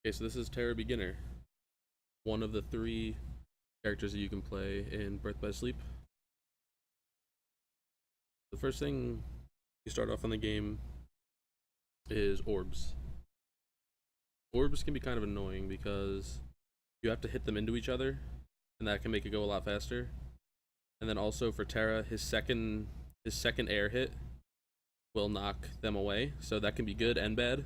Okay, so this is Terra Beginner, one of the three characters that you can play in Birth by Sleep. The first thing you start off on the game is orbs. Orbs can be kind of annoying because you have to hit them into each other, and that can make it go a lot faster. And then also for Terra, his second air hit will knock them away, so that can be good and bad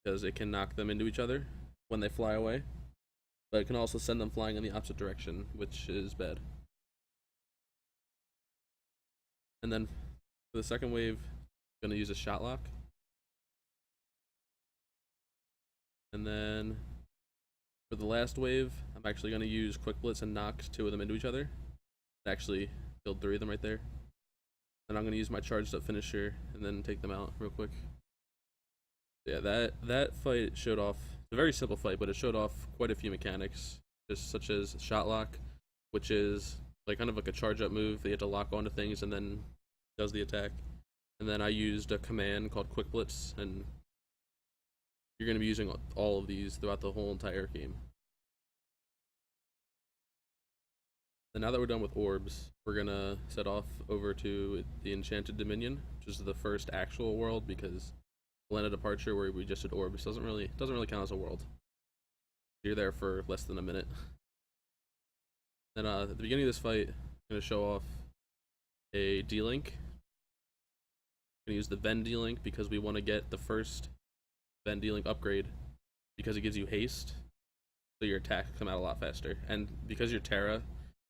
because it can knock them into each other when they fly away, but it can also send them flying in the opposite direction, which is bad. And then for the second wave, I'm going to use a shot lock. And then for the last wave, I'm actually going to use quick blitz and knock two of them into each other. It actually killed three of them right there. Then I'm going to use my charged up finisher and then take them out real quick. Yeah, that fight showed off, it's a very simple fight, but it showed off quite a few mechanics, just such as shot lock, which is like kind of like a charge up move that you have to lock onto things and then does the attack. And then I used a command called quick blitz, and you're going to be using all of these throughout the whole entire game. And now that we're done with orbs, we're going to set off over to the Enchanted Dominion, which is the first actual world, because Land of Departure, where we just did orbs, doesn't really count as a world. You're there for less than a minute. Then at the beginning of this fight, I'm going to show off a D-Link. I'm going to use the Ven D-Link because we want to get the first Ven D-Link upgrade because it gives you haste, so your attacks come out a lot faster. And because you're Terra,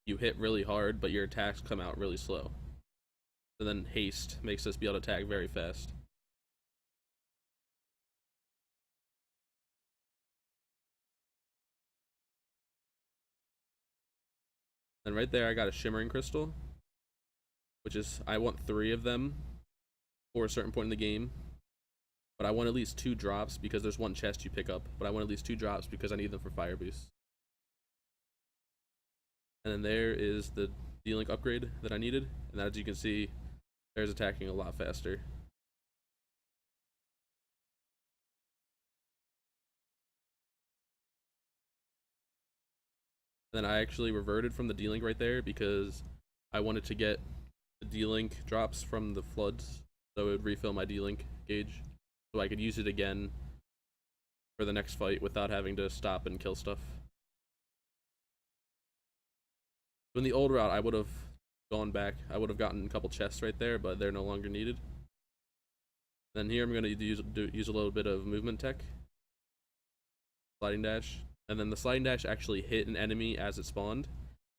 you hit really hard, but your attacks come out really slow. So then haste makes us be able to attack very fast. And right there I got a shimmering crystal, which is, I want 3 of them for a certain point in the game, but I want at least 2 drops because there's one chest you pick up, but I want at least 2 drops because I need them for fire boosts. And then there is the D-Link upgrade that I needed, and as you can see, there's attacking a lot faster. Then I actually reverted from the D-Link right there because I wanted to get the D-Link drops from the floods, so it would refill my D-Link gauge, so I could use it again for the next fight without having to stop and kill stuff. In the old route, I would have gone back. I would have gotten a couple chests right there, but they're no longer needed. Then here I'm going to use a little bit of movement tech, sliding dash, and then the sliding dash actually hit an enemy as it spawned,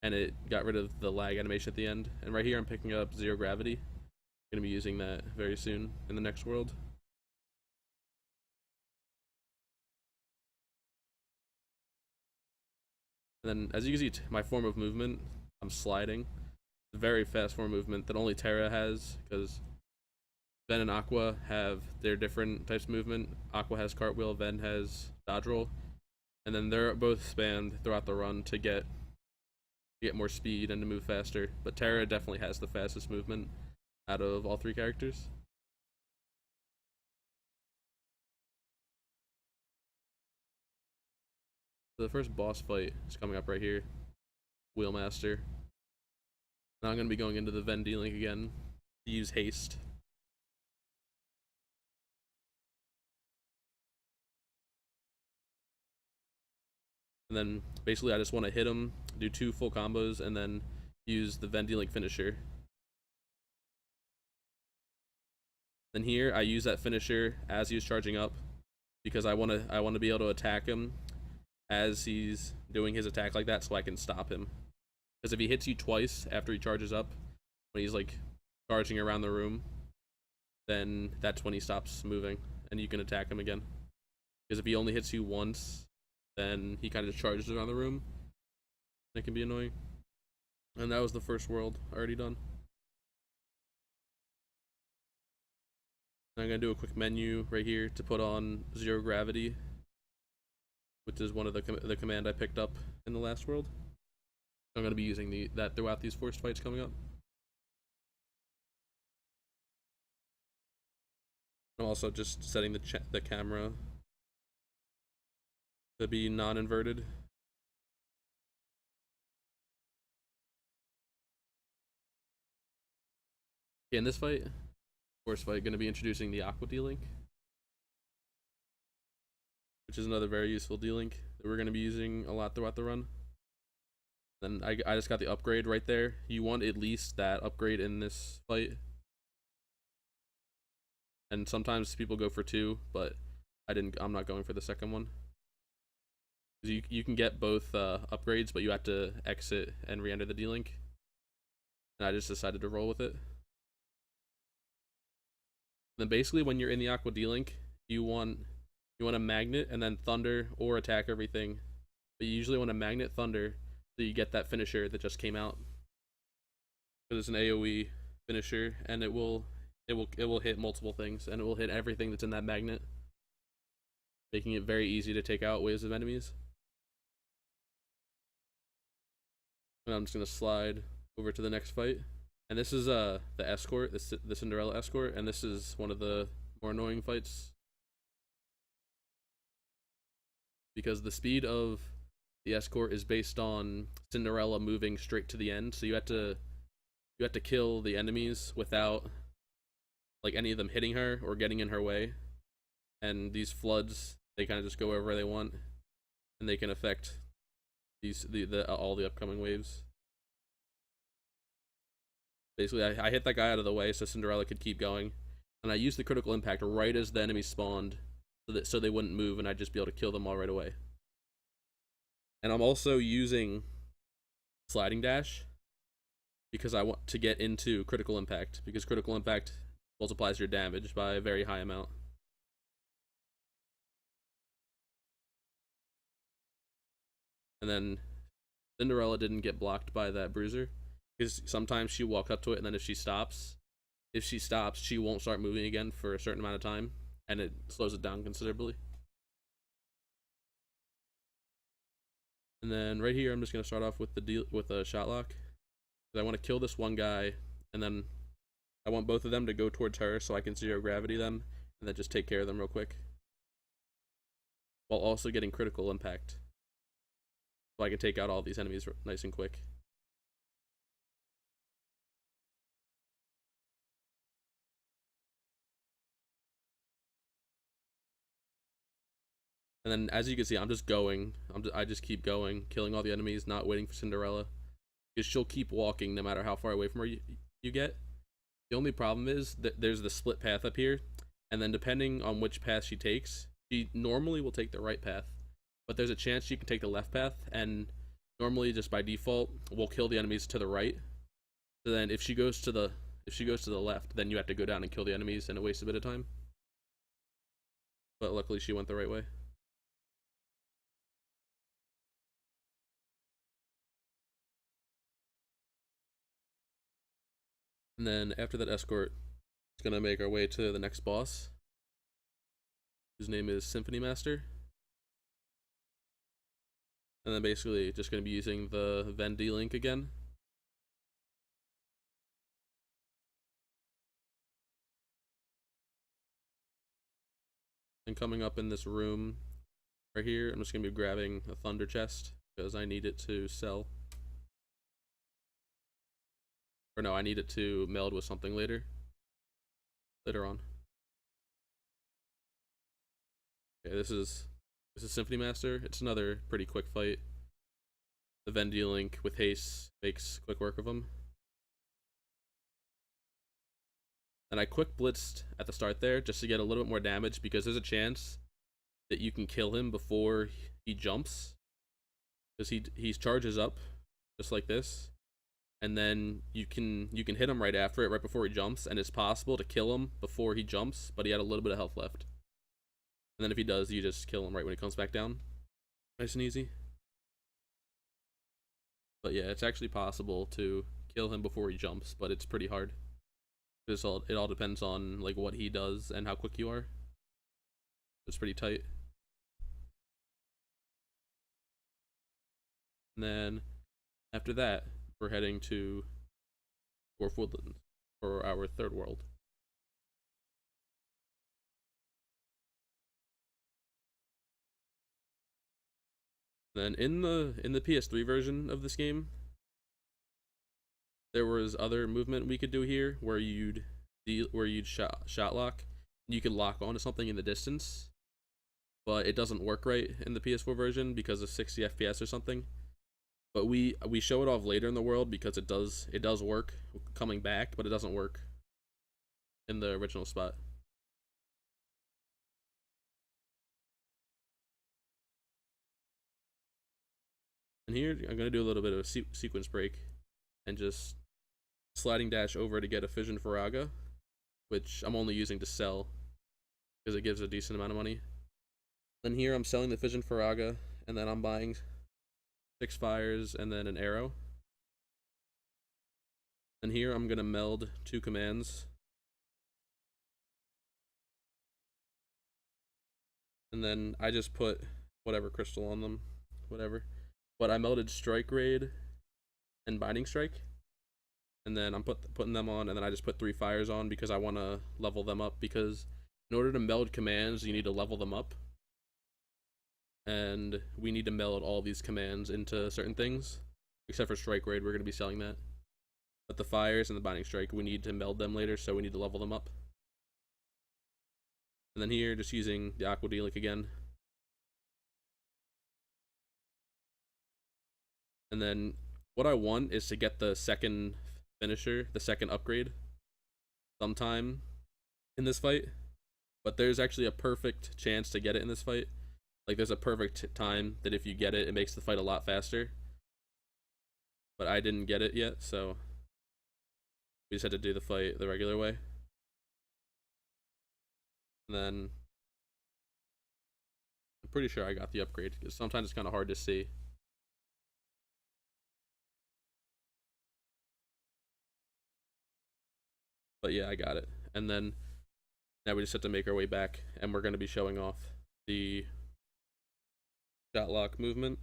and it got rid of the lag animation at the end. And right here I'm picking up zero gravity. I'm going to be using that very soon in the next world. And then as you can see, my form of movement, I'm sliding. It's a very fast form of movement that only Terra has, because Ven and Aqua have their different types of movement. Aqua has cartwheel, Ven has dodge roll, and then they're both spammed throughout the run to get more speed and to move faster. But Terra definitely has the fastest movement out of all 3 characters. So the first boss fight is coming up right here, Wheelmaster. Now I'm going to be going into the Ven D-Link again to use haste. And then basically I just want to hit him, do 2 full combos, and then use the Ven D-Link finisher. Then here I use that finisher as he's charging up because I want to be able to attack him as he's doing his attack like that, so I can stop him. Because if he hits you twice after he charges up, when he's like charging around the room, then that's when he stops moving and you can attack him again. Because if he only hits you once, then he kind of just charges around the room. It can be annoying. And that was the first world already done. I'm going to do a quick menu right here to put on zero gravity, which is one of the command I picked up in the last world. I'm going to be using that throughout these forced fights coming up. I'm also just setting the camera to be non-inverted. Okay, in this fight, force fight, going to be introducing the Aqua D-Link, which is another very useful D-Link that we're going to be using a lot throughout the run. Then I just got the upgrade right there. You want at least that upgrade in this fight. And sometimes people go for 2, but I'm not going for the second one. You can get both upgrades, but you have to exit and re-enter the D-Link. And I just decided to roll with it. Then basically when you're in the Aqua D-Link, you want a magnet and then thunder or attack everything. But you usually want a magnet thunder so you get that finisher that just came out. Because it's an AoE finisher and it will hit multiple things and it will hit everything that's in that magnet, making it very easy to take out waves of enemies. And I'm just gonna slide over to the next fight. And this is the escort, the Cinderella escort, and this is one of the more annoying fights. Because the speed of the escort is based on Cinderella moving straight to the end, so you have to kill the enemies without like any of them hitting her or getting in her way. And these floods, they kind of just go wherever they want, and they can affect all the upcoming waves. Basically, I hit that guy out of the way so Cinderella could keep going, and I used the critical impact right as the enemy spawned, so they wouldn't move, and I'd just be able to kill them all right away. And I'm also using sliding dash because I want to get into critical impact, because critical impact multiplies your damage by a very high amount. And then Cinderella didn't get blocked by that bruiser, because sometimes she walks up to it, and then if she stops, she won't start moving again for a certain amount of time, and it slows it down considerably. And then right here, I'm just gonna start off with a shot lock, because I want to kill this one guy, and then I want both of them to go towards her so I can zero gravity them, and then just take care of them real quick, while also getting critical impact, so I can take out all these enemies nice and quick. And then, as you can see, I'm just going. I just keep going, killing all the enemies, not waiting for Cinderella, because she'll keep walking no matter how far away from her you get. The only problem is that there's the split path up here, and then depending on which path she takes, she normally will take the right path, but there's a chance she can take the left path, and normally just by default we'll kill the enemies to the right. So then if she goes to the left, then you have to go down and kill the enemies, and it wastes a bit of time. But luckily she went the right way. And then after that escort, it's gonna make our way to the next boss, whose name is Symphony Master. And then basically just gonna be using the Venn D-Link again. And coming up in this room right here, I'm just gonna be grabbing a thunder chest because I need it to sell. Or no, I need it to meld with something later on. Okay, this is Symphony Master. It's another pretty quick fight. The Venn D-Link with haste makes quick work of him. And I quick blitzed at the start there just to get a little bit more damage, because there's a chance that you can kill him before he jumps, because he charges up just like this, and then you can hit him right after it, right before he jumps, and it's possible to kill him before he jumps, but he had a little bit of health left. And then if he does, you just kill him right when he comes back down. Nice and easy. But yeah, it's actually possible to kill him before he jumps, but it's pretty hard. It all depends on like what he does and how quick you are. It's pretty tight. And then after that, we're heading to Dwarf Woodlands for our third world. Then in the PS3 version of this game, there was other movement we could do here where you'd shot lock. You could lock onto something in the distance, but it doesn't work right in the PS4 version because of 60 FPS or something. But we show it off later in the world because it does work coming back, but it doesn't work in the original spot. And here I'm gonna do a little bit of a sequence break and just sliding dash over to get a Fission Faraga, which I'm only using to sell because it gives a decent amount of money. Then here I'm selling the Fission Faraga, and then I'm buying 6 fires and then an arrow. And here I'm gonna meld 2 commands. And then I just put whatever crystal on them, whatever. But I melded Strike Raid and Binding Strike. And then I'm putting them on, and then I just put 3 fires on because I want to level them up, because in order to meld commands, you need to level them up. And we need to meld all these commands into certain things, except for Strike Raid, we're going to be selling that. But the fires and the Binding Strike, we need to meld them later, so we need to level them up. And then here, just using the Aqua Delic again. And then what I want is to get the second finisher, the second upgrade, sometime in this fight. But there's actually a perfect chance to get it in this fight. Like, there's a perfect time that if you get it, it makes the fight a lot faster. But I didn't get it yet, so we just had to do the fight the regular way. And then I'm pretty sure I got the upgrade, because sometimes it's kind of hard to see. But yeah, I got it. And then now we just have to make our way back, and we're going to be showing off the shot lock movement.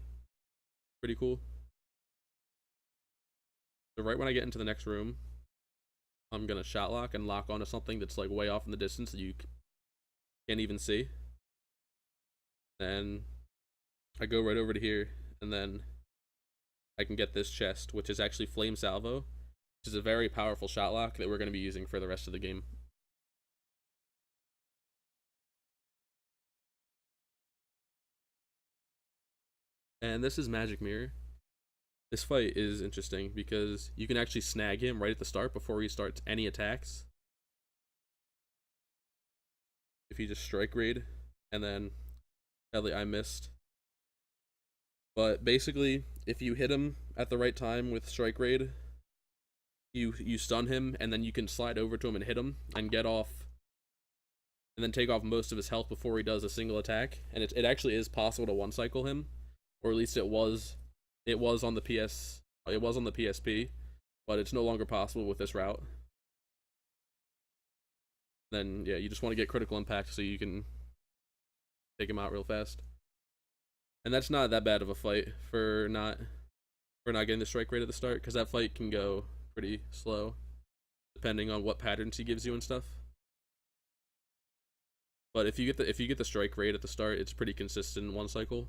Pretty cool. So right when I get into the next room, I'm going to shot lock and lock onto something that's like way off in the distance that you can't even see. And I go right over to here, and then I can get this chest, which is actually Flame Salvo, which is a very powerful shot lock that we're going to be using for the rest of the game. And this is Magic Mirror. This fight is interesting because you can actually snag him right at the start before he starts any attacks. If you just Strike Raid, and then sadly I missed. But basically, if you hit him at the right time with Strike Raid, you stun him, and then you can slide over to him and hit him and get off, and then take off most of his health before he does a single attack. And it actually is possible to one cycle him, or at least it was on the PSP, but it's no longer possible with this route. Then yeah, you just want to get critical impact so you can take him out real fast. And that's not that bad of a fight for not getting the Strike Rate at the start, because that fight can go pretty slow depending on what patterns he gives you and stuff. But if you get the Strike Rate at the start, it's pretty consistent in one cycle.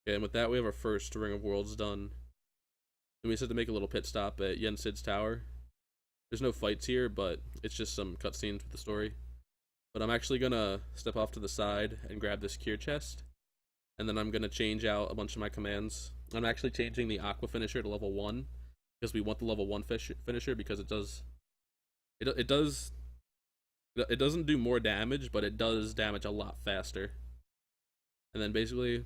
Okay, and with that, we have our first Ring of Worlds done. Then we just have to make a little pit stop at Yen Sid's tower. There's no fights here, but it's just some cutscenes with the story. But I'm actually gonna step off to the side and grab this cure chest, and then I'm gonna change out a bunch of my commands. I'm actually changing the Aqua finisher to level 1 because we want the level 1 finisher, because it doesn't do more damage, but it does damage a lot faster. And then basically,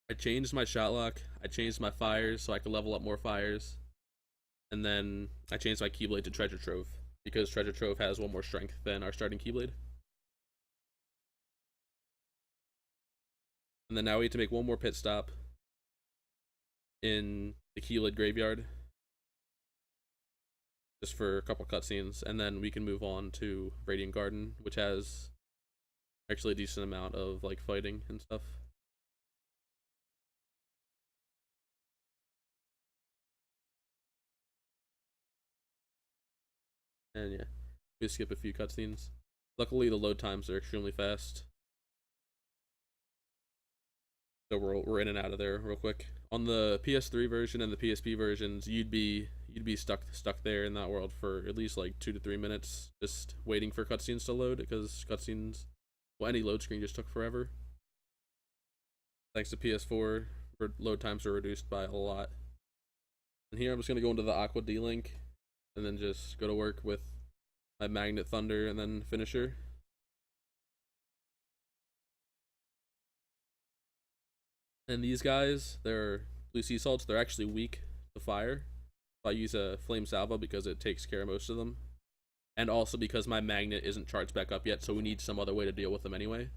I changed my shot lock, I changed my fires so I could level up more fires, and then I changed my Keyblade to Treasure Trove because Treasure Trove has 1 more strength than our starting Keyblade. And then now we need to make 1 more pit stop in the Keyblade graveyard, just for a couple cutscenes, and then we can move on to Radiant Garden, which has actually a decent amount of like fighting and stuff. And yeah, we skip a few cutscenes. Luckily, the load times are extremely fast. So we're in and out of there real quick. On the PS3 version and the PSP versions, you'd be stuck there in that world for at least like 2 to 3 minutes, just waiting for cutscenes to load because cutscenes, well, any load screen just took forever. Thanks to PS4, load times are reduced by a lot. And here I'm just gonna go into the Aqua D link, and then just go to work with my Magnet Thunder and then Finisher. And these guys, they're blue sea salts. They're actually weak to fire. So I use a flame salvo because it takes care of most of them, and also because my magnet isn't charged back up yet, so we need some other way to deal with them anyway.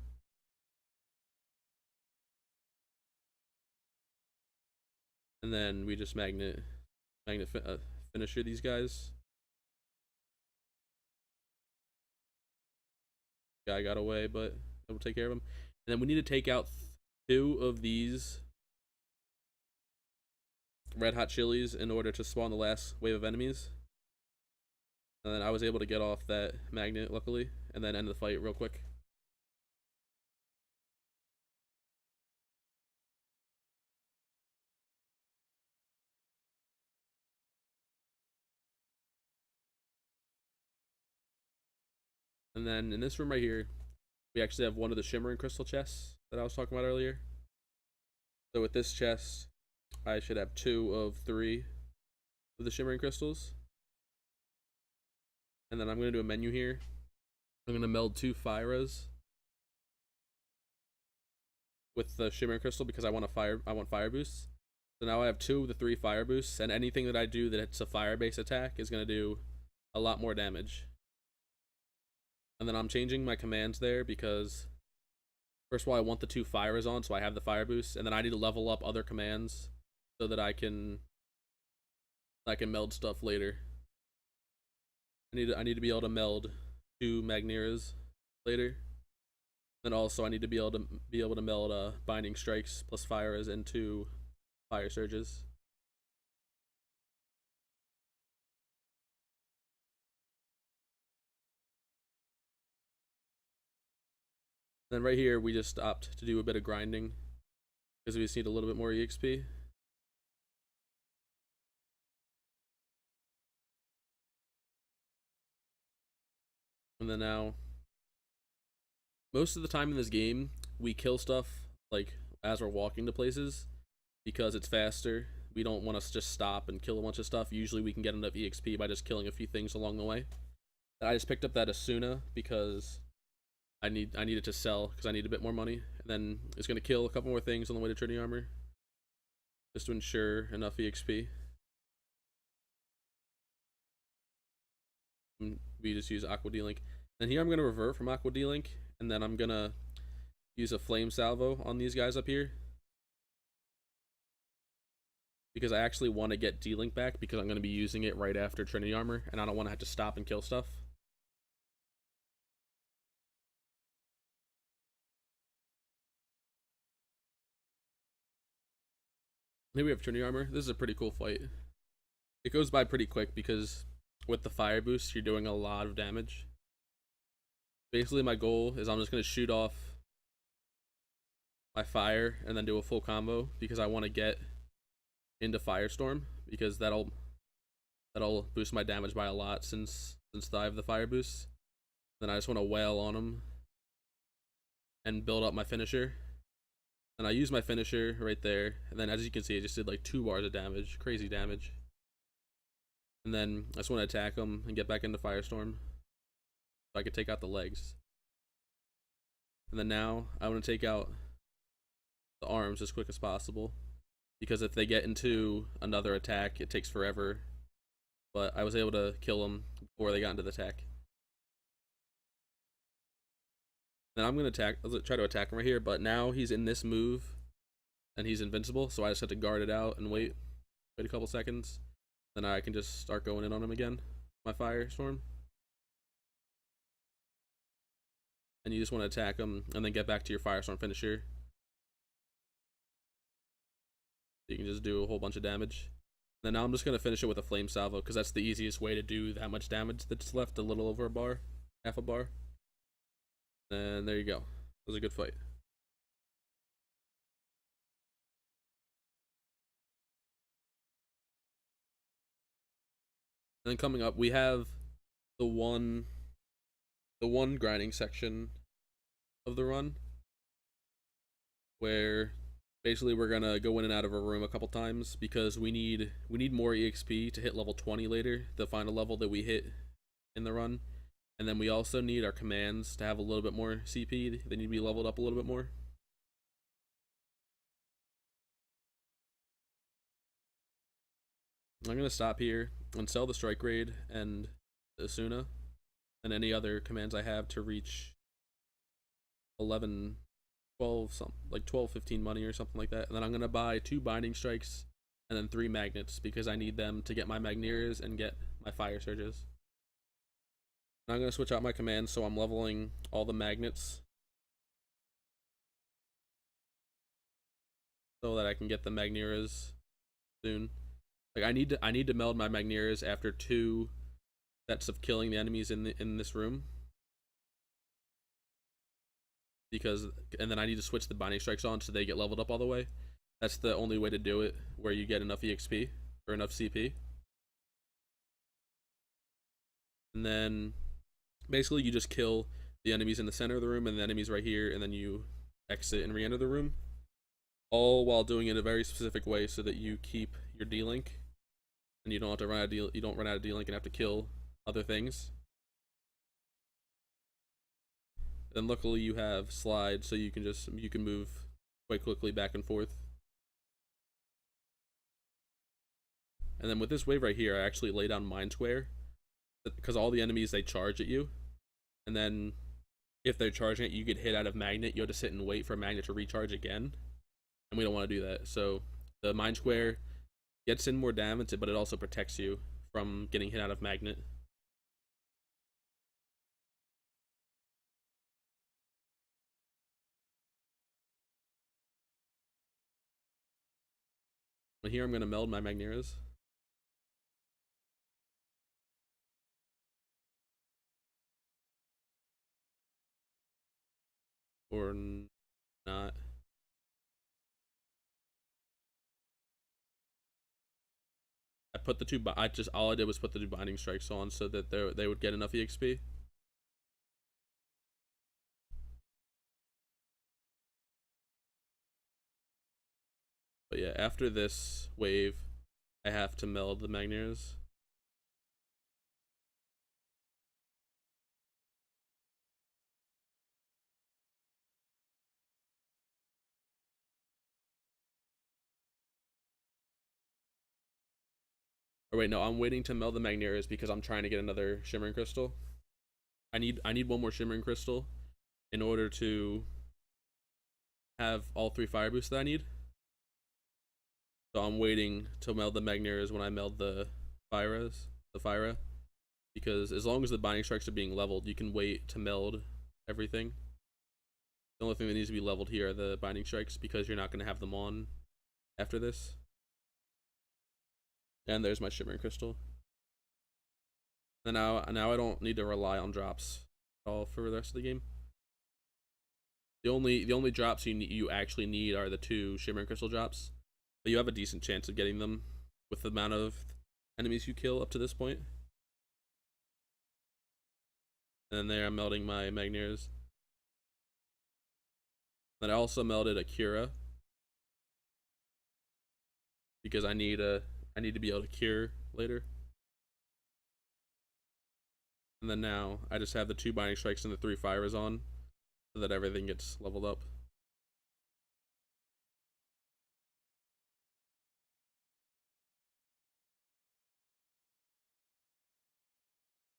And then we just finisher these guys. Guy got away, but I will take care of him. And then we need to take out 2 of these red hot chilies in order to spawn the last wave of enemies. And then I was able to get off that magnet, luckily, and then end the fight real quick. And then in this room right here, we actually have one of the shimmering crystal chests that I was talking about earlier. So with this chest, I should have 2 of 3 of the shimmering crystals. And then I'm going to do a menu here. I'm going to meld 2 Fyras with the shimmering crystal because I want fire boosts. So now I have 2 of the 3 fire boosts, and anything that I do that's a fire base attack is going to do a lot more damage. And then I'm changing my commands there because first of all, I want the 2 Fyras on, so I have the fire boost, and then I need to level up other commands so that I can meld stuff later. I need to be able to meld 2 Magneras later. Then also I need to be able to meld binding strikes plus Fyras into fire surges. Then right here we just stopped to do a bit of grinding because we just need a little bit more EXP. And then now, most of the time in this game, we kill stuff like as we're walking to places because it's faster. We don't want to just stop and kill a bunch of stuff. Usually we can get enough EXP by just killing a few things along the way. I just picked up that Asuna because I needed to sell because I need a bit more money. And then it's going to kill a couple more things on the way to Trinity Armor just to ensure enough EXP. We just use Aqua D-Link. And here I'm going to revert from Aqua D-Link, and then I'm going to use a Flame Salvo on these guys up here. Because I actually want to get D-Link back because I'm going to be using it right after Trinity Armor, and I don't want to have to stop and kill stuff. Here we have Trinity Armor. This is a pretty cool fight. It goes by pretty quick because with the fire boost, you're doing a lot of damage. Basically, my goal is I'm just going to shoot off my fire and then do a full combo because I want to get into Firestorm because that'll boost my damage by a lot since I have the fire boost. Then I just want to wail on him and build up my finisher. And I use my finisher right there, and then as you can see, it just did like 2 bars of damage, crazy damage. And then I just want to attack him and get back into Firestorm so I could take out the legs. And then now I want to take out the arms as quick as possible because if they get into another attack, it takes forever. But I was able to kill them before they got into the attack. Then I'm gonna try to attack him right here, but now he's in this move and he's invincible, so I just have to guard it out and wait a couple seconds. Then I can just start going in on him again. My Firestorm. And you just want to attack him and then get back to your Firestorm finisher. You can just do a whole bunch of damage. Then now I'm just gonna finish it with a Flame Salvo because that's the easiest way to do that much damage that's left, a little over a bar, half a bar. And there you go. It was a good fight. And then coming up, we have the one grinding section of the run where basically we're gonna go in and out of a room a couple times because we need more EXP to hit level 20 later, the final level that we hit in the run. And then we also need our commands to have a little bit more CP. They need to be leveled up a little bit more. I'm gonna stop here and sell the strike raid and the Asuna and any other commands I have to reach 11, 12, something like 12, 15 money or something like that. And then I'm gonna buy 2 binding strikes and then 3 magnets because I need them to get my Magneras and get my fire surges. And I'm gonna switch out my commands so I'm leveling all the magnets so that I can get the Magneras soon. Like I need to meld my Magneras after 2 sets of killing the enemies in this room. And then I need to switch the binding strikes on so they get leveled up all the way. That's the only way to do it, where you get enough EXP or enough CP. And then basically you just kill the enemies in the center of the room and the enemies right here, and then you exit and re-enter the room, all while doing it in a very specific way so that you keep your D-Link and you don't have to run out of D-Link and have to kill other things. Then luckily you have slide, so you can move quite quickly back and forth. And then with this wave right here, I actually lay down Mind Square because all the enemies, they charge at you, and then if they're charging it, you get hit out of magnet. You have to sit and wait for a magnet to recharge again, and we don't want to do that. So the Mind Square gets in more damage, but it also protects you from getting hit out of magnet. And here I'm going to meld my Magneras. Or not. All I did was put the 2 binding strikes on so that they would get enough EXP. But yeah, after this wave, I have to meld the Magneras. Or wait, no, I'm waiting to meld the Magneras because I'm trying to get another Shimmering Crystal. I need 1 more Shimmering Crystal in order to have all 3 fire boosts that I need. So I'm waiting to meld the Magneras when I meld the Fyra, because as long as the binding strikes are being leveled, you can wait to meld everything. The only thing that needs to be leveled here are the binding strikes because you're not going to have them on after this. And there's my Shimmering Crystal. And now I don't need to rely on drops at all for the rest of the game. The only drops you actually need are the 2 Shimmering Crystal drops, but you have a decent chance of getting them with the amount of enemies you kill up to this point. And there I'm melding my Magneras. Then I also melded a Cura because I need to be able to cure later. And then now I just have the 2 binding strikes and the 3 fires on so that everything gets leveled up.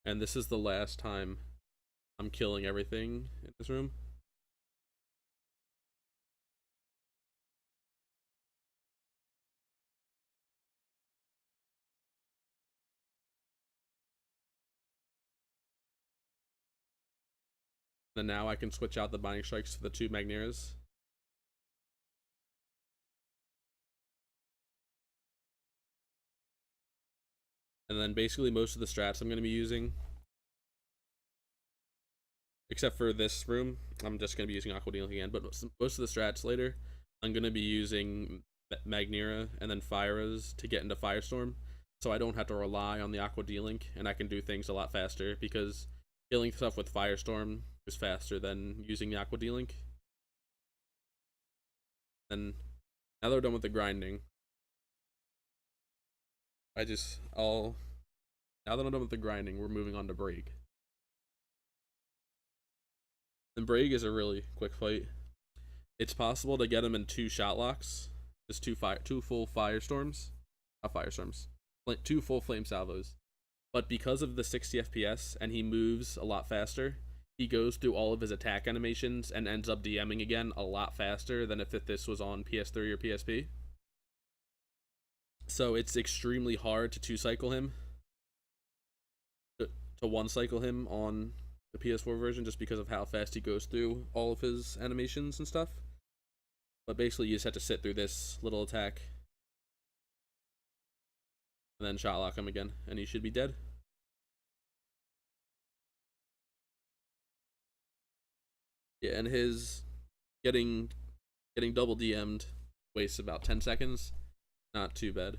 And this is the last time I'm killing everything in this room. And now I can switch out the binding strikes to the 2 Magneras. And then basically most of the strats I'm going to be using, except for this room, I'm just going to be using Aqua Dealing again, but most of the strats later, I'm going to be using Magnera and then Fyras to get into Firestorm. so I don't have to rely on the Aqua D-Link, and I can do things a lot faster because killing stuff with Firestorm is faster than using the Aqua D-Link. And now that we're done with the grinding, I'll now that I'm done with the grinding, we're moving on to Braig. And Braig is a really quick fight. It's possible to get him in 2 shot locks, just two full firestorms, not firestorms, 2 full flame salvos. But because of the 60 FPS and he moves a lot faster, he goes through all of his attack animations and ends up DMing again a lot faster than if this was on PS3 or PSP. So it's extremely hard to 2-cycle him, to 1-cycle him on the PS4 version just because of how fast he goes through all of his animations and stuff. But basically you just have to sit through this little attack and then shot lock him again, and he should be dead. Yeah, and his getting double DM'd wastes about 10 seconds. Not too bad.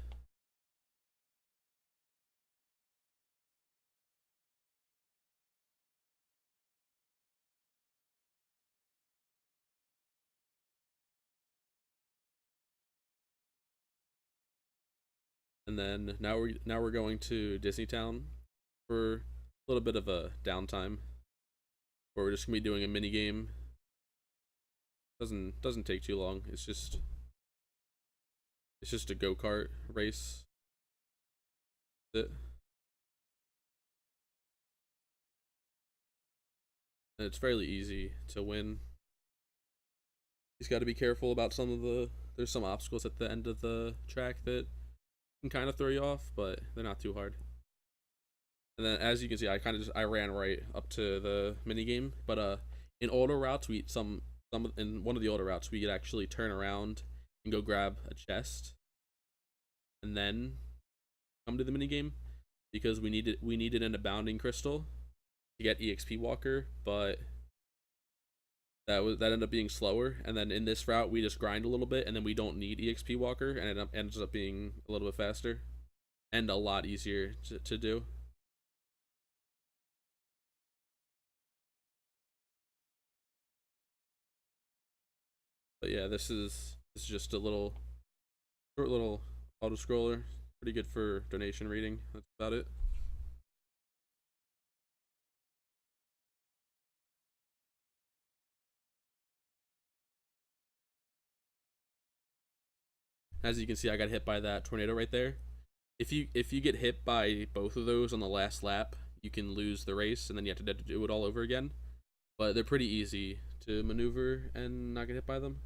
And then now we're going to Disney Town for a little bit of a downtime, where we're just gonna be doing a mini game. Doesn't take too long. It's just a go-kart race. That's it. And it's fairly easy to win. He's got to be careful about there's some obstacles at the end of the track that can kind of throw you off, but they're not too hard. And then as you can see, I ran right up to the mini game, but in auto routes in one of the auto routes we could actually turn around and go grab a chest and then come to the mini game, because we needed an abounding crystal to get EXP Walker, but that ended up being slower. And then in this route we just grind a little bit, and then we don't need EXP Walker, and it ends up being a little bit faster and a lot easier to do. But yeah, this is just a short little auto scroller, pretty good for donation reading. That's about it. As you can see, I got hit by that tornado right there. If you get hit by both of those on the last lap, you can lose the race, and then you have to do it all over again. But they're pretty easy to maneuver and not get hit by them.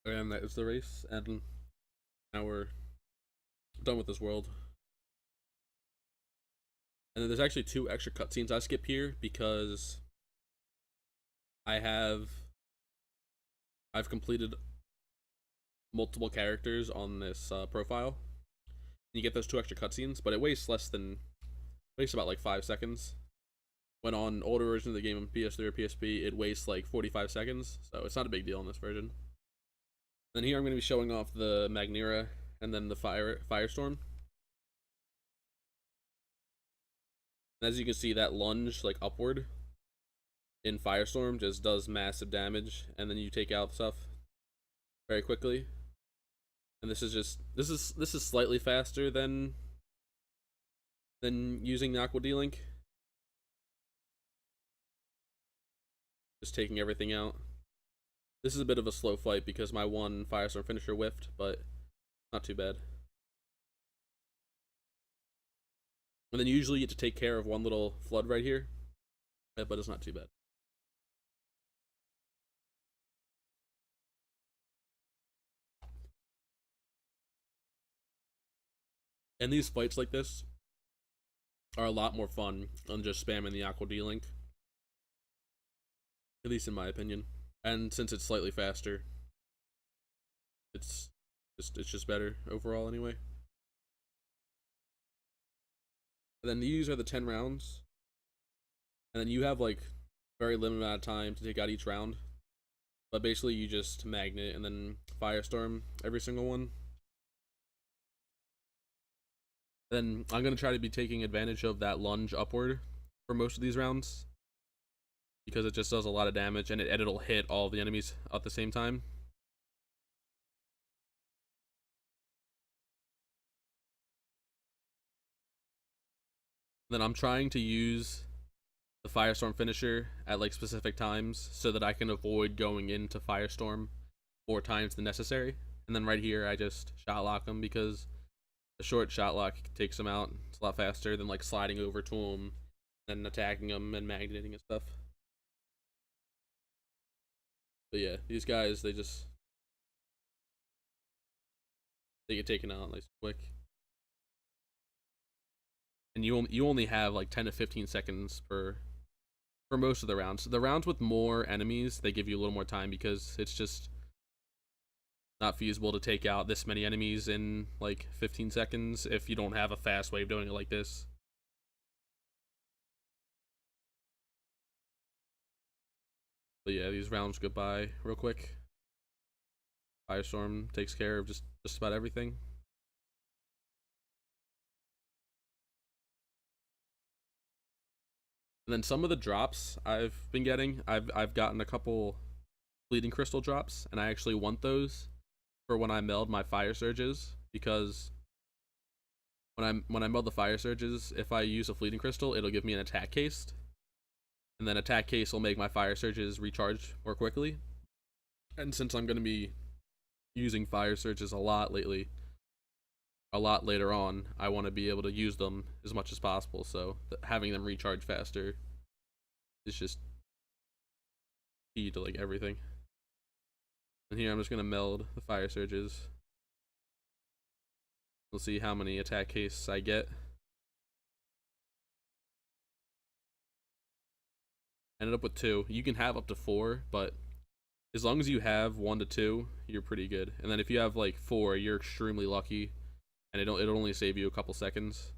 And that is the race, and now we're done with this world. And then there's actually 2 extra cutscenes I skip here because I've completed multiple characters on this profile. You get those 2 extra cutscenes, but it wastes about like 5 seconds. When on older versions of the game on PS3 or PSP, it wastes like 45 seconds, so it's not a big deal in this version. Then here I'm going to be showing off the Magnera and then the Firestorm. And as you can see, that lunge like upward in Firestorm just does massive damage, and then you take out stuff very quickly. And this is just this is slightly faster than using the Aqua D-Link. Just taking everything out. This is a bit of a slow fight because my one Firestorm finisher whiffed, but not too bad. And then usually you get to take care of one little flood right here, but it's not too bad. And these fights like this are a lot more fun than just spamming the Aqua D-Link. At least in my opinion. And since it's slightly faster, it's just better overall anyway. And then these are the 10 rounds. And then you have like very limited amount of time to take out each round. But basically you just magnet and then Firestorm every single one. Then I'm going to try to be taking advantage of that lunge upward for most of these rounds, because it just does a lot of damage, and it'll hit all of the enemies at the same time. Then I'm trying to use the Firestorm finisher at like specific times so that I can avoid going into Firestorm 4 times the necessary. And then right here I just shot lock him, because a short shot lock takes him out. It's a lot faster than like sliding over to him, then attacking him and magneting and stuff. But yeah, these guys, they get taken out nice quick. And you only have like 10 to 15 seconds for most of the rounds. The rounds with more enemies, they give you a little more time, because it's just not feasible to take out this many enemies in like 15 seconds if you don't have a fast way of doing it like this. But yeah, these rounds go by real quick. Firestorm takes care of just about everything. And then some of the drops I've been getting, I've gotten a couple fleeting crystal drops, and I actually want those for when I meld my fire surges, because when I meld the fire surges, if I use a fleeting crystal, it'll give me an attack haste, and then attack haste will make my fire surges recharge more quickly. And since I'm going to be using fire surges a lot lately, a lot later on, I want to be able to use them as much as possible, so having them recharge faster is just key to like everything. And here I'm just going to meld the fire surges. We'll see how many attack hastes I get. Ended up with 2. You can have up to 4, but as long as you have 1 to 2, you're pretty good. And then if you have like 4, you're extremely lucky, and it'll only save you a couple seconds.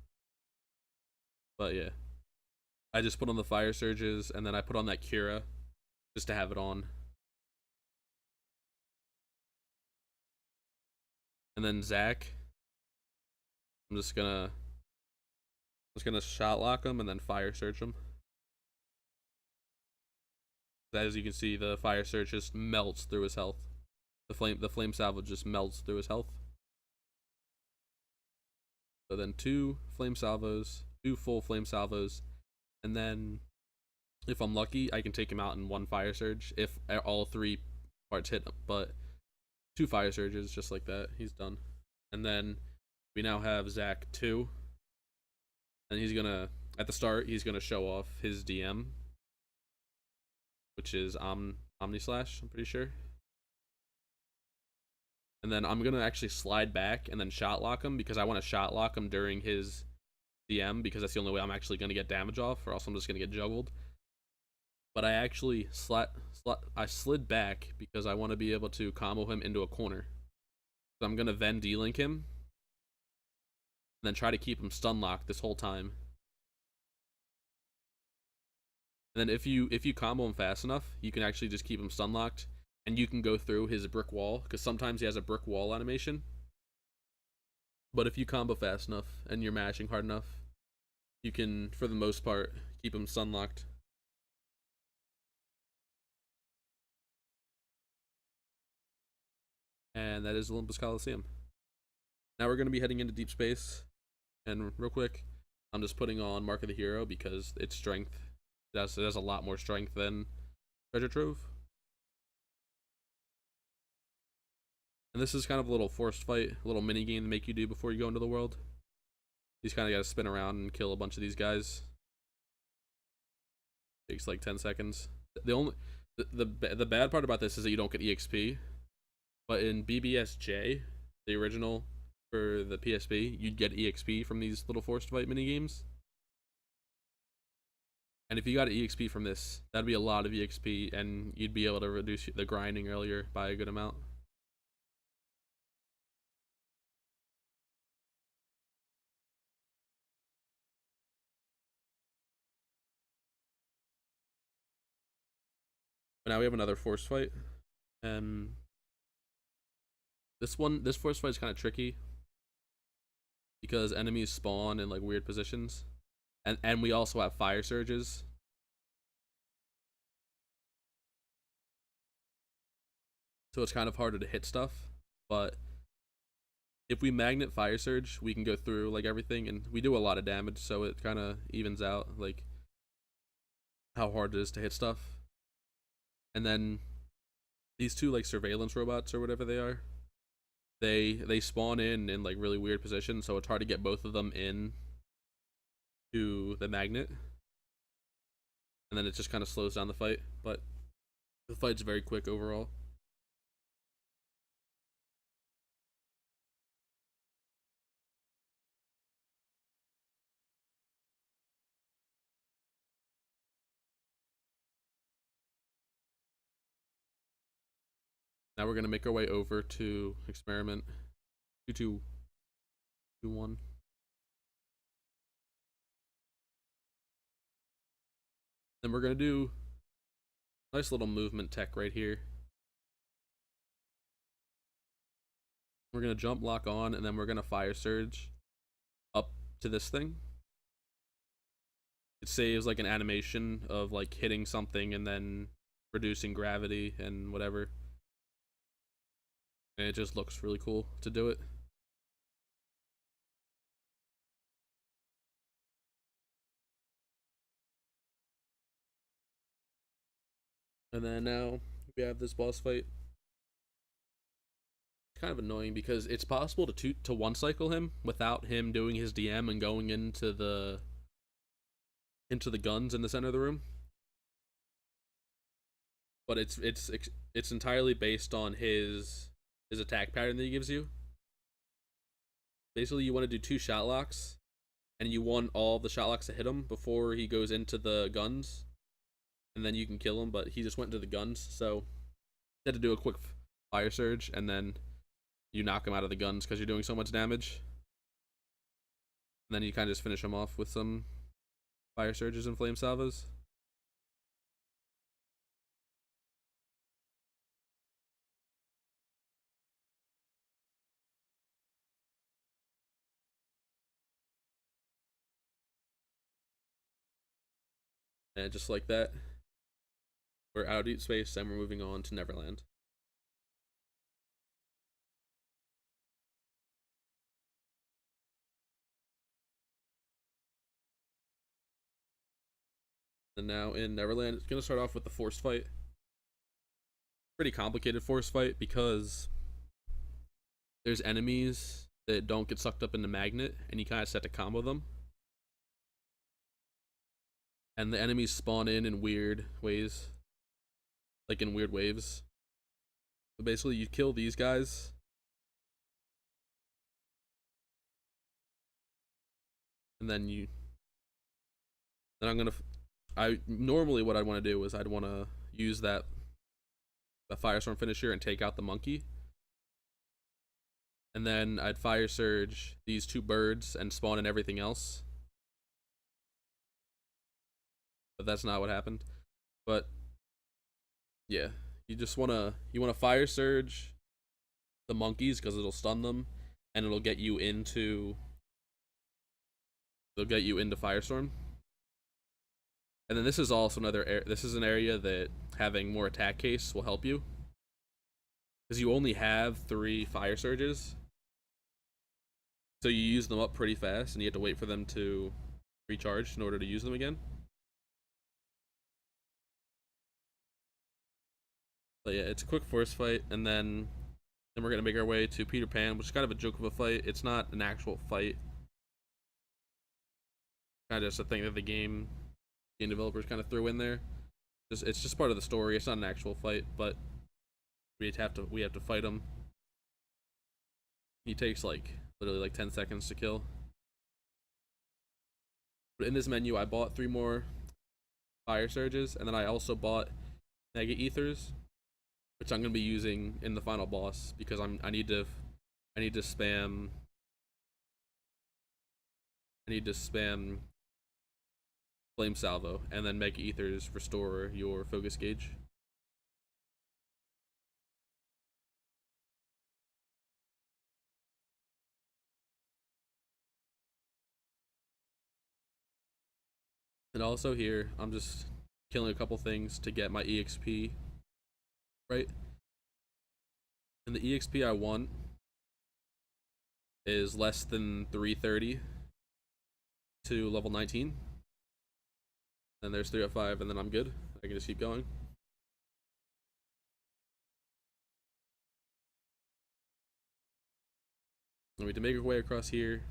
But yeah, I just put on the fire surges, and then I put on that Cura just to have it on. And then Zach, I'm just gonna shot lock him and then fire surge him. As you can see, the fire surge just melts through his health. The flame salvo just melts through his health. So then 2 flame salvos, 2 full flame salvos, and then if I'm lucky, I can take him out in 1 fire surge if all 3 parts hit, but 2 fire surges just like that, he's done. And then we now have Zach 2, and he's gonna, at the start, he's gonna show off his DM, which is Omni Slash, I'm pretty sure. And then I'm gonna actually slide back and then shot lock him, because I want to shot lock him during his DM, because that's the only way I'm actually gonna get damage off, or else I'm just gonna get juggled. But I actually slid back because I want to be able to combo him into a corner. So I'm gonna then D-Link him, and then try to keep him stun locked this whole time. And then if you combo him fast enough, you can actually just keep him stun locked, and you can go through his brick wall, because sometimes he has a brick wall animation. But if you combo fast enough and you're mashing hard enough, you can, for the most part, keep them stun locked. And that is Olympus Coliseum. Now we're going to be heading into deep space. And real quick, I'm just putting on Mark of the Hero because its strength, it has a lot more strength than Treasure Trove. And this is kind of a little forced fight, a little mini game to make you do before you go into the world. You just kind of got to spin around and kill a bunch of these guys. Takes like 10 seconds. The bad part about this is that you don't get EXP. But in BBSJ, the original for the PSP, you'd get EXP from these little forced fight mini games. And if you got an EXP from this, that'd be a lot of EXP, and you'd be able to reduce the grinding earlier by a good amount. But now we have another force fight, and this force fight is kind of tricky because enemies spawn in like weird positions, and we also have fire surges. So it's kind of harder to hit stuff, but if we magnet fire surge, we can go through like everything, and we do a lot of damage, so it kind of evens out like how hard it is to hit stuff. And then these two like surveillance robots or whatever they are, they spawn in like really weird positions, so it's hard to get both of them in to the magnet, and then it just kind of slows down the fight. But the fight's very quick overall. Now we're gonna make our way over to experiment 2221. Then we're gonna do nice little movement tech right here. We're gonna jump lock on, and then we're gonna fire surge up to this thing. It saves like an animation of like hitting something and then reducing gravity and whatever. And it just looks really cool to do it. And then now we have this boss fight. It's kind of annoying because it's possible to one cycle him without him doing his DM and going into the guns in the center of the room. But it's entirely based on his attack pattern that he gives you. Basically, you want to do 2 shot locks, and you want all the shot locks to hit him before he goes into the guns, and then you can kill him. But he just went into the guns, so you had to do a quick fire surge, and then you knock him out of the guns because you're doing so much damage. And then you kind of just finish him off with some fire surges and flame salvos. And just like that, we're out of deep space and we're moving on to Neverland. And now in Neverland, it's going to start off with the force fight. Pretty complicated force fight because there's enemies that don't get sucked up in the magnet, and you kind of set to combo them. And the enemies spawn in weird ways, like in weird waves. So basically, you kill these guys, and then normally what I'd want to do is I'd want to use the Firestorm finisher and take out the monkey, and then I'd fire surge these 2 birds and spawn in everything else. But that's not what happened. But yeah, you wanna fire surge the monkeys because it'll stun them and it'll get you into they'll get you into Firestorm. And then this is also this is an area that having more attack case will help you, because you only have 3 fire surges, so you use them up pretty fast, and you have to wait for them to recharge in order to use them again. But yeah, it's a quick force fight, and then we're gonna make our way to Peter Pan, which is kind of a joke of a fight. It's not an actual fight. Kind of just a thing that the game developers kind of threw in there. It's just part of the story. It's not an actual fight, but we have to fight him. He takes like literally like 10 seconds to kill. But in this menu, I bought 3 more fire surges, and then I also bought mega ethers, which I'm gonna be using in the final boss, because I need to spam Flame Salvo, and then Mega Ethers restore your focus gauge. And also here, I'm just killing a couple things to get my EXP right. And the EXP I want is less than 330 to level 19. Then there's 305, and then I'm good. I can just keep going. We need to make our way across here.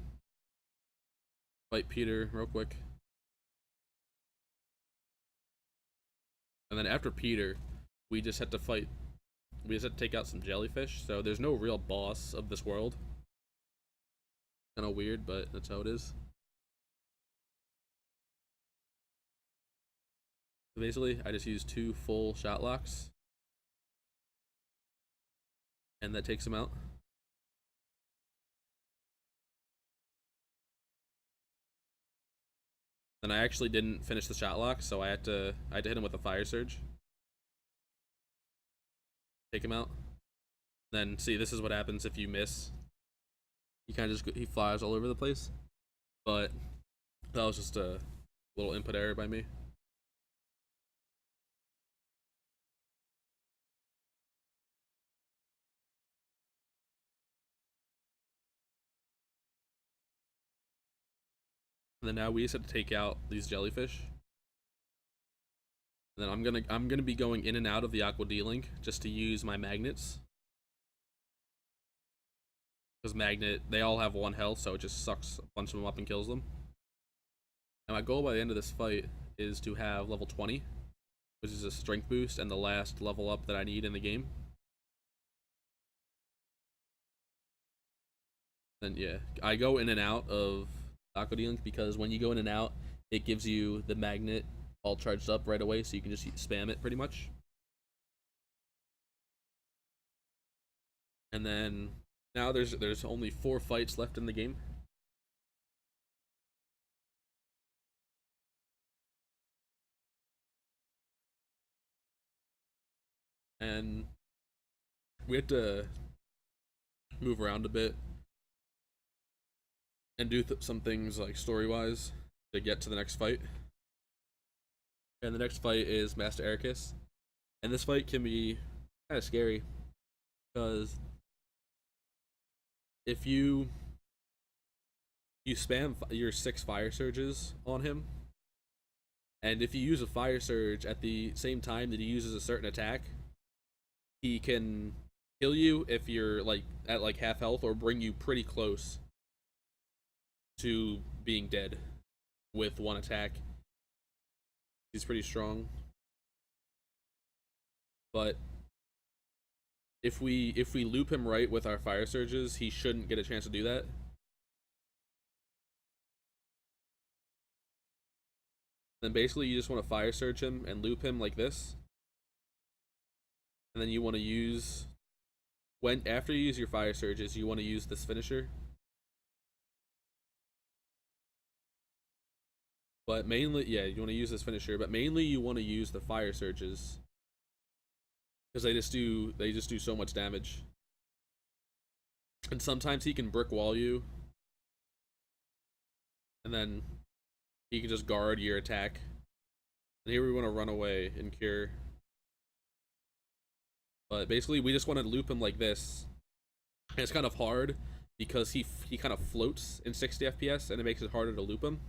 Fight Peter real quick. And then after Peter, we just had to fight. We just had to take out some jellyfish. So there's no real boss of this world. Kind of weird, but that's how it is. So basically, I just use 2 full shot locks, and that takes him out. Then I actually didn't finish the shot lock, so I had to hit him with a fire surge. Take him out. Then see, this is what happens if you miss. He flies all over the place. But that was just a little input error by me. And then now we just have to take out these jellyfish. And then I'm gonna be going in and out of the Aqua D-Link just to use my magnets. Because they all have 1 health, so it just sucks a bunch of them up and kills them. And my goal by the end of this fight is to have level 20, which is a strength boost and the last level up that I need in the game. Then yeah, I go in and out of Aqua D-Link because when you go in and out, it gives you the magnet all charged up right away, so you can just spam it pretty much. And then now there's only 4 fights left in the game. And we have to move around a bit and do some things like story-wise to get to the next fight. And the next fight is Master Ericus. And this fight can be kind of scary, because if you spam your 6 fire surges on him, and if you use a fire surge at the same time that he uses a certain attack, he can kill you if you're like at like half health, or bring you pretty close to being dead with 1 attack. He's pretty strong. But if we loop him right with our fire surges, he shouldn't get a chance to do that. Then basically you just want to fire surge him and loop him like this. And then you want to use, after you use your fire surges, you want to use this finisher. But mainly, yeah, you want to use this finisher, but mainly you want to use the fire surges, because they just do so much damage. And sometimes he can brick wall you, and then he can just guard your attack. And here we want to run away and cure. But basically, we just want to loop him like this. And it's kind of hard because he kind of floats in 60 FPS, and it makes it harder to loop him.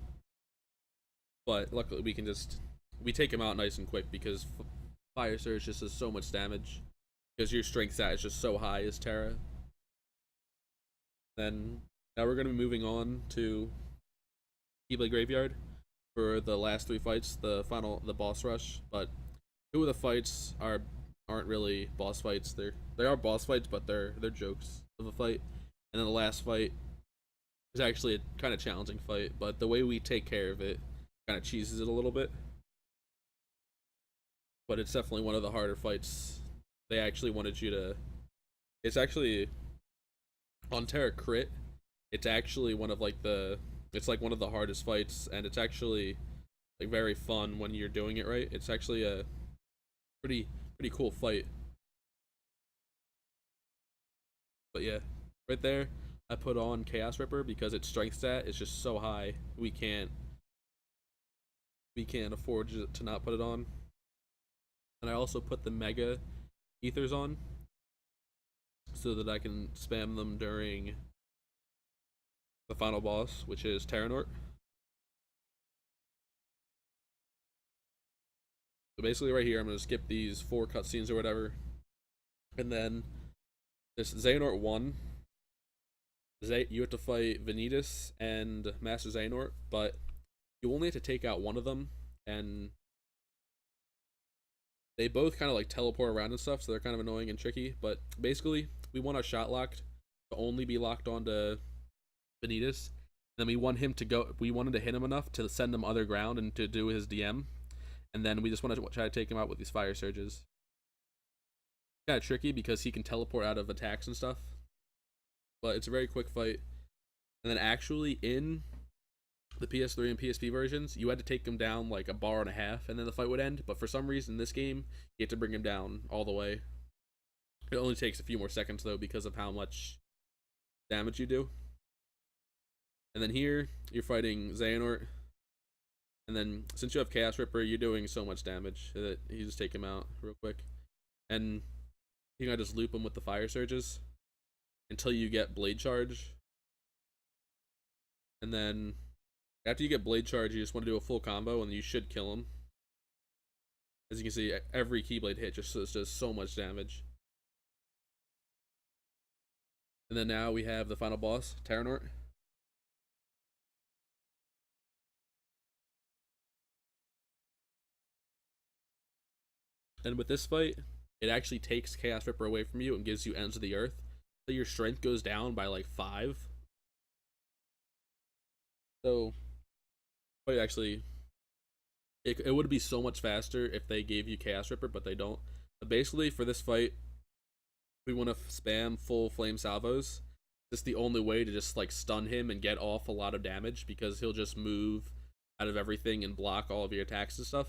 But luckily, we take him out nice and quick because Fire Surge just does so much damage. Because your strength stat is just so high as Terra. Then now we're going to be moving on to Keyblade Graveyard for the last 3 fights, the boss rush. But 2 of the fights aren't really boss fights. They are boss fights, but they're jokes of a fight. And then the last fight is actually a kind of challenging fight, but the way we take care of it kind of cheeses it a little bit. But it's definitely one of the harder fights. They actually wanted you to. It's actually on Terra Crit. It's actually one of it's like one of the hardest fights, and it's actually like very fun when you're doing it right. It's actually a pretty cool fight. But yeah, right there, I put on Chaos Ripper because its strength stat is just so high. We can't afford to not put it on. And I also put the Mega Ethers on so that I can spam them during the final boss, which is Terra. So basically right here, I'm going to skip these 4 cutscenes or whatever. And then this Xehanort 1, you have to fight Vanitas and Master Xehanort, but you only have to take out one of them, and they both kind of like teleport around and stuff, so they're kind of annoying and tricky. But basically, we want our shot locked to only be locked onto Vanitas. Then we wanted to hit him enough to send him underground and to do his DM. And then we just want to try to take him out with these fire surges. Kind of tricky because he can teleport out of attacks and stuff. But it's a very quick fight. And then actually in the PS3 and PSP versions, you had to take him down like a bar and a half and then the fight would end. But for some reason in this game, you have to bring him down all the way. It only takes a few more seconds though because of how much damage you do. And then here, you're fighting Xehanort. And then, since you have Chaos Ripper, you're doing so much damage that you just take him out real quick. And you can just loop him with the Fire Surges until you get Blade Charge. And then, after you get Blade Charge, you just want to do a full combo, and you should kill him. As you can see, every Keyblade hit just does so much damage. And then now we have the final boss, Terra. And with this fight, it actually takes Chaos Ripper away from you and gives you Ends of the Earth. So your strength goes down by like 5. So, but actually, it would be so much faster if they gave you Chaos Ripper, but they don't. But basically, for this fight, we want to spam full flame salvos. It's the only way to just like stun him and get off a lot of damage because he'll just move out of everything and block all of your attacks and stuff.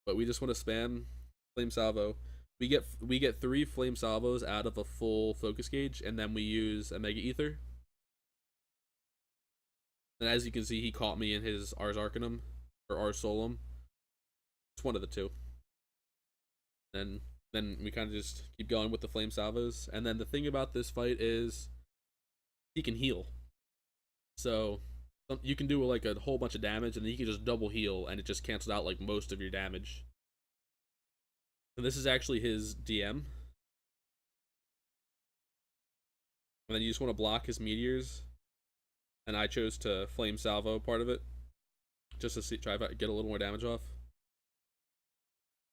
But we just want to spam flame salvo. We get 3 flame salvos out of a full focus gauge, and then we use a Mega Ether. And as you can see, he caught me in his Ars Arcanum or Ars Solum. It's one of the 2. And then we kind of just keep going with the flame salvos. And then the thing about this fight is he can heal. So you can do like a whole bunch of damage, and then you can just double heal, and it just cancels out like most of your damage. And this is actually his DM. And then you just want to block his meteors. And I chose to flame salvo part of it, just to try to get a little more damage off.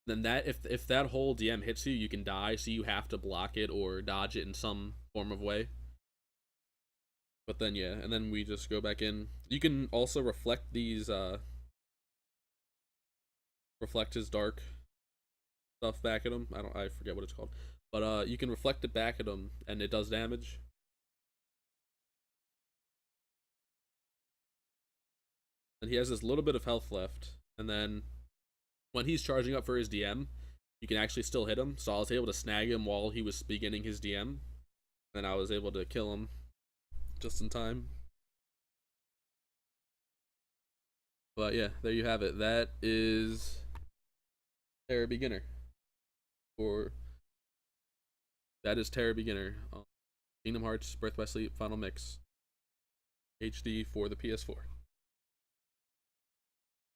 Then that if that whole DM hits you, you can die, so you have to block it or dodge it in some form of way. But then yeah, and then we just go back in. You can also reflect these reflect his dark stuff back at him. I forget what it's called. But you can reflect it back at him and it does damage. And he has this little bit of health left. And then when he's charging up for his DM, you can actually still hit him. So I was able to snag him while he was beginning his DM. And I was able to kill him just in time. But yeah, there you have it. That is Terra Beginner. For that is Terra Beginner. Kingdom Hearts Birth by Sleep Final Mix HD for the PS4.